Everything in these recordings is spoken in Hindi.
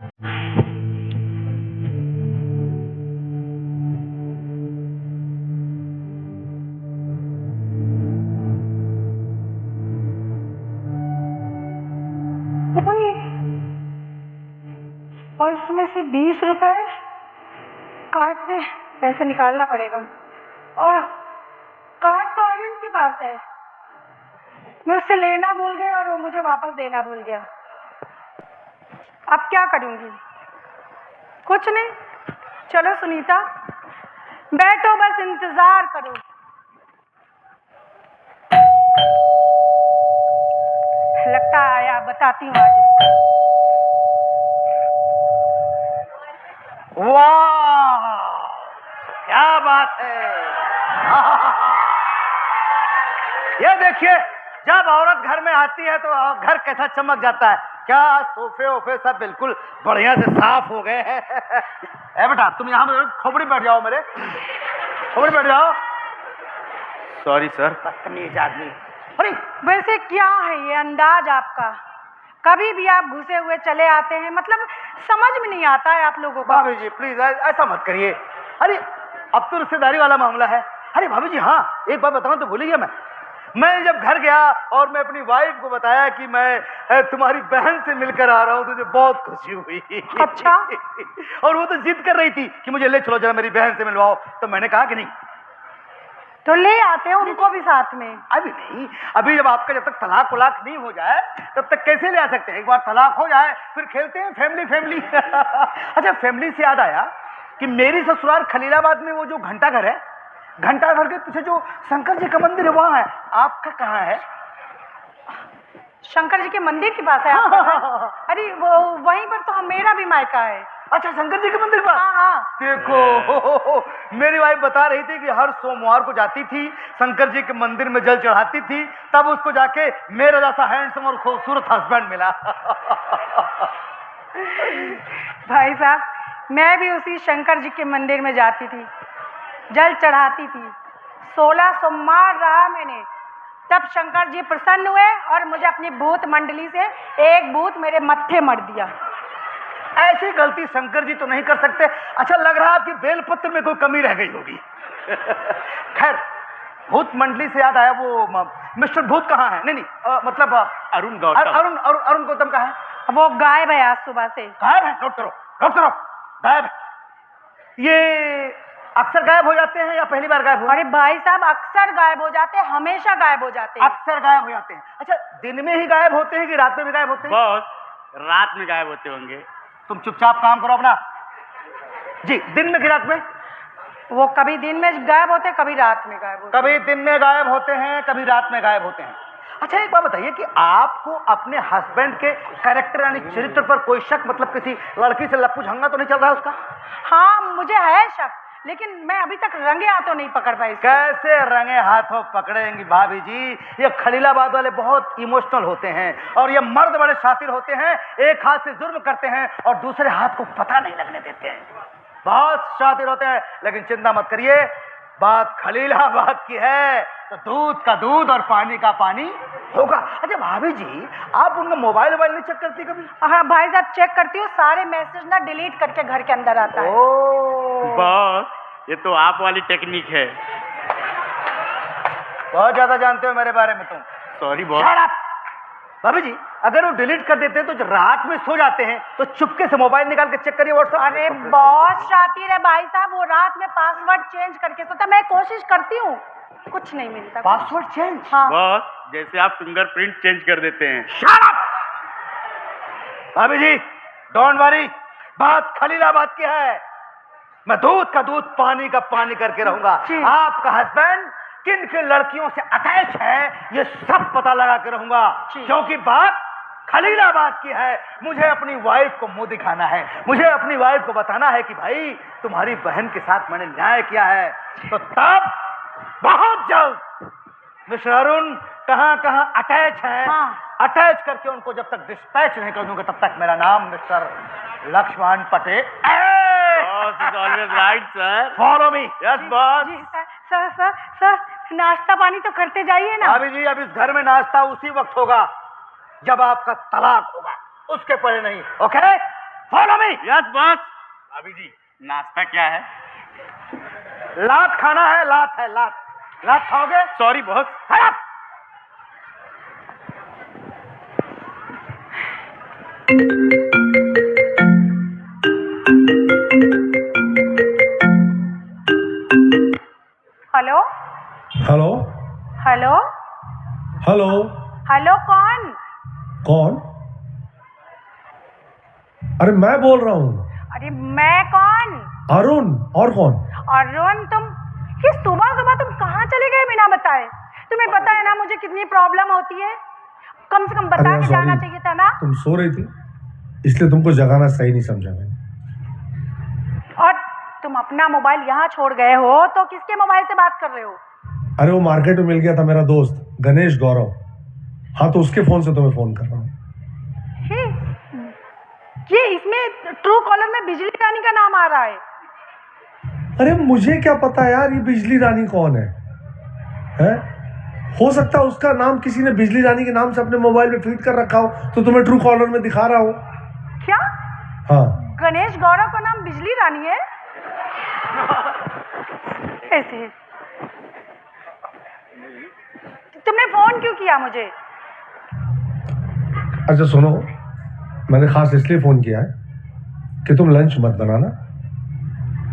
और उसमें से 20 रुपए कार्ड से पैसे निकालना पड़ेगा, और कार्ड तो अरविंद के पास है। मैं उससे लेना भूल गई और वो मुझे वापस देना भूल गया। अब क्या करूंगी? कुछ नहीं। चलो सुनीता, बैठो, बस इंतजार करो। लगता आया, बताती हूँ आज इसको। वाह, क्या बात है। ये देखिए, जब औरत घर में आती है तो घर कैसा चमक जाता है। क्या सोफे वोफे सब बिल्कुल बढ़िया से साफ हो गए हैं। ए बेटा, तुम यहाँ पे खोपड़ी बैठ जाओ, मेरे खोपड़ी बैठ जाओ। Sorry sir. बदतमीज आदमी। अरे वैसे क्या है ये अंदाज आपका? कभी भी आप घुसे हुए चले आते हैं, मतलब समझ में नहीं आता है आप लोगों को। भाभी जी प्लीज ऐसा मत करिए। अरे अब तो रिश्तेदारी वाला मामला है। अरे भाभी जी, हाँ एक बात बताऊं तो भूल गया मैं जब घर गया और मैं अपनी वाइफ को बताया कि मैं तुम्हारी बहन से मिलकर आ रहा हूँ, तुझे बहुत खुशी हुई। अच्छा। और वो तो जिद कर रही थी कि मुझे ले चलो जरा, मेरी बहन से मिलवाओ। तो मैंने कहा कि नहीं। तो ले आते हैं उनको भी साथ में। अभी नहीं, अभी जब आपका जब तक तलाक वलाक नहीं हो जाए तब तक कैसे ले आ सकते हैं। एक बार तलाक हो जाए फिर खेलते हैं फैमिली। अच्छा, फैमिली से याद आया कि मेरी ससुराल खलीलाबाद में वो जो घंटा घर है, घंटा घर के पीछे जो शंकर जी का मंदिर है वहां है। आपका कहाँ है? शंकर जी के मंदिर के पास है आपका? अरे वो वहीं पर तो मेरा भी मायका है। अच्छा, शंकर जी के मंदिर पर। हाँ। देखो, मेरी वाइफ बता रही थी कि हर सोमवार को जाती थी, शंकर जी के मंदिर में जल चढ़ाती थी, तब उसको जाके मेरा जैसा हैंडसम और खूबसूरत हस्बैंड मिला। भाई साहब, मैं भी उसी शंकर जी के मंदिर में जाती थी, जल चढ़ाती थी। 16 सोमवार रहा मैंने, तब शंकर जी प्रसन्न हुए और मुझे अपनी भूत मंडली से एक भूत मेरे मत्थे मर दिया। ऐसी गलती शंकर जी तो नहीं कर सकते। अच्छा, लग रहा है आपकी बेलपत्र में कोई कमी रह गई होगी। खैर, भूत मंडली से याद आया, वो मिस्टर भूत कहाँ है? नहीं मतलब अरुण गौतम। अरुण गौतम कहाँ है? वो गायब है आज सुबह से। गायब है? नोट करो, गायब है। ये अक्सर गायब हो जाते हैं या पहली बार गायब हुए? अरे भाई साहब, अक्सर गायब हो जाते हैं, हमेशा गायब हो जाते हैं। अक्सर गायब हो जाते हैं। अच्छा, दिन में ही गायब होते हैं कि रात में भी गायब होते हैं? बॉस, रात में गायब होते होंगे। तुम चुपचाप काम करो अपना। जी, दिन में कि रात में? वो कभी दिन में गायब होते हैं, कभी रात में गायब होते हैं। कभी दिन में गायब होते हैं, कभी रात में गायब होते हैं। अच्छा, एक बात बताइए कि आपको अपने हस्बैंड के कैरेक्टर यानी चरित्र पर कोई शक, मतलब किसी लड़की से लप्पू झंगा तो नहीं चल रहा है उसका? हाँ, मुझे है शक, लेकिन मैं अभी तक रंगे हाथों नहीं पकड़ पाई। कैसे रंगे हाथों पकड़ेंगी भाभी जी? ये खलीलाबाद वाले बहुत इमोशनल होते हैं और ये मर्द बड़े शातिर होते हैं। एक हाथ से जुर्म करते हैं और दूसरे हाथ को पता नहीं लगने देते हैं। बहुत शातिर होते हैं। लेकिन चिंता मत करिए, बात खलीलाबाद की है तो दूध का दूध और पानी का पानी होगा। अच्छा भाभी जी, आप उनका मोबाइल नहीं चेक करती कभी? हाँ भाई साहब, चेक करती हूँ। सारे मैसेज ना डिलीट करके घर के अंदर आता है। बॉस, ये तो आप वाली टेक्निक है। बहुत ज्यादा जानते हो मेरे बारे में तुम। Sorry boss. भाभी जी, अगर वो डिलीट कर देते हैं तो रात में सो जाते हैं तो चुपके से मोबाइल निकाल के चेक करिए व्हाट्सएप। अरे बहुत शातिर है भाई साहब, वो रात में पासवर्ड चेंज करके सोता। मैं कोशिश करती हूँ, कुछ नहीं मिलता। Password change? हाँ। बॉस, जैसे आप फिंगरप्रिंट चेंज कर देते हैं। Shut up! भाभी जी डोंट वरी, बात खलीलाबाद की है। मैं दूध का दूध पानी का पानी करके रहूंगा। आपका हस्बैंड किन किन लड़कियों से अटैच है ये सब पता लगा के रहूंगा, क्योंकि बात खलीलाबाद की है। मुझे अपनी वाइफ को मुंह दिखाना है, मुझे अपनी वाइफ को बताना है कि भाई तुम्हारी बहन के साथ मैंने न्याय किया है। तो तब बहुत जल्द मिस्टर अरुण कहाँ कहाँ अटैच है, अटैच करके उनको जब तक डिस्पैच नहीं कर दूंगा तब तक मेरा नाम mister Lakshman Patel. Boss is always right, sir. Follow me. Yes, boss. जी सर, नाश्ता पानी तो करते जाइए ना। भाभी जी, अब इस घर में नाश्ता उसी वक्त होगा जब आपका तलाक होगा, उसके पहले नहीं। Okay, follow me. Yes boss. भाभी जी नाश्ता क्या है? लात खाना है, लात है, लात। लात खाओगे? Sorry boss. खराब। Hello hello hello hello. Hello, कौन? कौन? अरे मैं बोल रहा हूँ। अरे मैं कौन? अरुण। और कौन? अरुण, तुम ये सुबह सुबह तुम कहाँ चले गए बिना बताए? तुम्हें पता है ना मुझे कितनी प्रॉब्लम होती है। कम से कम बता अरे के सॉरी, जाना चाहिए था ना। तुम सो रही थी इसलिए तुमको जगाना सही नहीं समझा मैंने। और तुम अपना मोबाइल यहाँ छोड़ गए हो तो किसके मोबाइल से बात कर रहे हो? अरे वो मार्केट में मिल गया था मेरा दोस्त गणेश गौरव। हाँ तो उसके फोन से तुम्हें फोन कर रहा हूँ। हे, ये इसमें ट्रू कॉलर में बिजली रानी का नाम आ रहा है। अरे मुझे क्या पता यार ये बिजली रानी कौन है? हैं? हो सकता है उसका नाम किसी ने बिजली रानी के नाम से अपने मोबाइल में फीड कर रखा हो तो तुम्हें ट्रू कॉलर में दिखा रहा हो। क्या हाँ। गणेश गौरव का नाम बिजली रानी है? ऐसे तुमने फोन क्यों किया मुझे? अच्छा सुनो, मैंने खास इसलिए फोन किया है कि तुम लंच मत बनाना।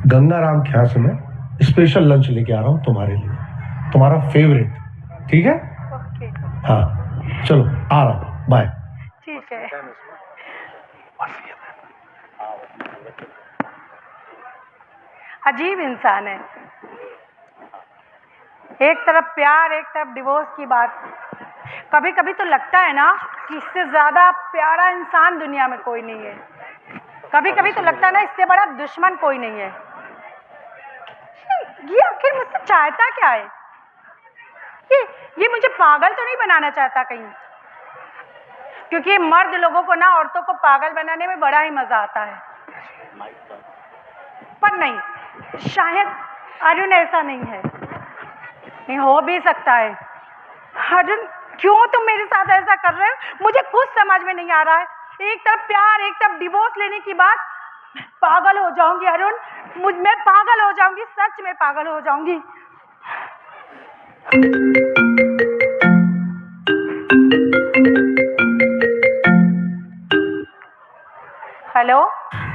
गंगाराम के यहाँ से मैं स्पेशल लंच लेके आ रहा हूँ तुम्हारे लिए, तुम्हारा फेवरेट। ठीक है? ओके, हाँ चलो आ रहा हूँ, बाय। ठीक है। अजीब इंसान है, एक तरफ प्यार एक तरफ डिवोर्स की बात। कभी कभी तो लगता है ना कि इससे ज्यादा प्यारा इंसान दुनिया में कोई नहीं है। कभी कभी तो लगता है ना इससे बड़ा दुश्मन कोई नहीं है। ये आखिर मुझसे चाहता क्या है? ये मुझे पागल तो नहीं बनाना चाहता कहीं? क्योंकि मर्द लोगों को ना औरतों को पागल बनाने में बड़ा ही मजा आता है। पर नहीं, शायद अरुण ऐसा नहीं है। नहीं हो भी सकता है। अरुण क्यों तुम मेरे साथ ऐसा कर रहे हो? मुझे कुछ समझ में नहीं आ रहा है। एक तरफ प्यार एक तरफ डिवोर्स लेने की बात। पागल हो जाऊंगी अरुण, मैं पागल हो जाऊंगी, सच में पागल हो जाऊंगी। हेलो।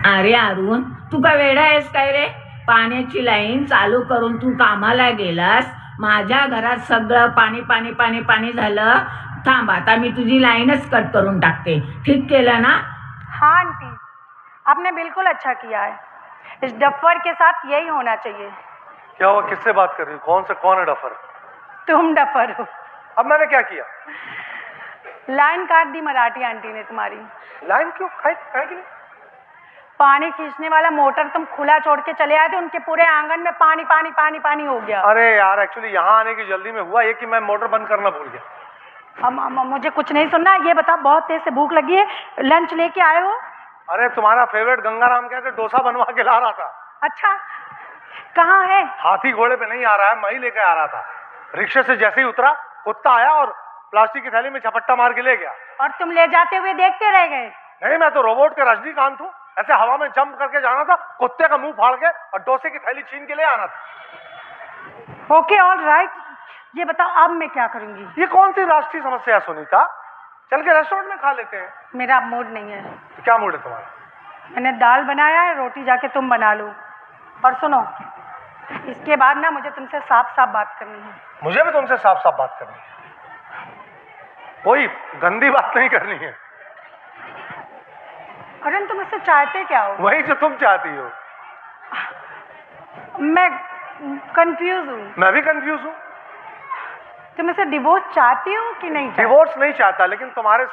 अरे अरुण, तू का वेडा आहेस काय रे? पाण्याची लाईन चालू करून तू कामाला गेलास, माझ्या घरात सगळं पाणी पाणी पाणी पाणी झालं। थांब आता मी तुझी लाईनच कट करून टाकते। ठीक केलं ना? हाँ आंटी, आपने बिल्कुल अच्छा किया है। इस डफर के साथ यही होना चाहिए। क्या हुआ? किससे बात कर रही हो? कौन है डफर? तुम डफर हो। अब मैंने क्या किया? लाइन काट दी मराठी आंटी ने तुम्हारी। लाइन क्यों? काहे के लिए? पानी खींचने वाला मोटर तुम खुला छोड़ के चले आए थे, उनके पूरे आंगन में पानी पानी पानी पानी हो गया। अरे यार एक्चुअली यहाँ आने की जल्दी में हुआ ये कि मैं मोटर बंद करना भूल गया। मुझे कुछ नहीं सुनना। ये बताओ, बहुत तेज से भूख लगी है, लंच लेके आए हो? अरे तुम्हारा फेवरेट गंगाराम के डोसा बनवा के ला रहा था। अच्छा, कहाँ है? हाथी घोड़े पे नहीं आ रहा है, मैं ही लेके आ रहा था। रिक्शे से जैसे ही उतरा कुत्ता आया और प्लास्टिक की थैली में झपट्टा मार के ले गया। और तुम ले जाते हुए देखते रह गए? नहीं, मैं तो रोबोट के रजनीकांत हूँ। ऐसे हवा में जंप करके जाना था, कुत्ते का मुंह फाड़ के और डोसे की थैली छीन के ले आना था। Okay all right. ये बताओ अब मैं क्या करूंगी? ये कौन सी राष्ट्रीय समस्या है सुनीता? चल के रेस्टोरेंट में खा लेते हैं। मेरा मूड नहीं है। तो क्या मूड है तुम्हारा? मैंने दाल बनाया है, रोटी जाके तुम बना लो। और सुनो, इसके बाद ना मुझे तुमसे साफ साफ बात करनी है। मुझे भी तुमसे साफ साफ बात करनी है, कोई गंदी बात नहीं करनी है। अरुण तुम मुझसे चाहते क्या हो? वही जो तुम चाहती हो। मैं कंफ्यूज हूँ। मैं भी कंफ्यूज हूँ। तुम मुझसे डिवोर्स चाहती हो कि नहीं चाहती? डिवोर्स नहीं चाहता, लेकिन तुम्हारे साथ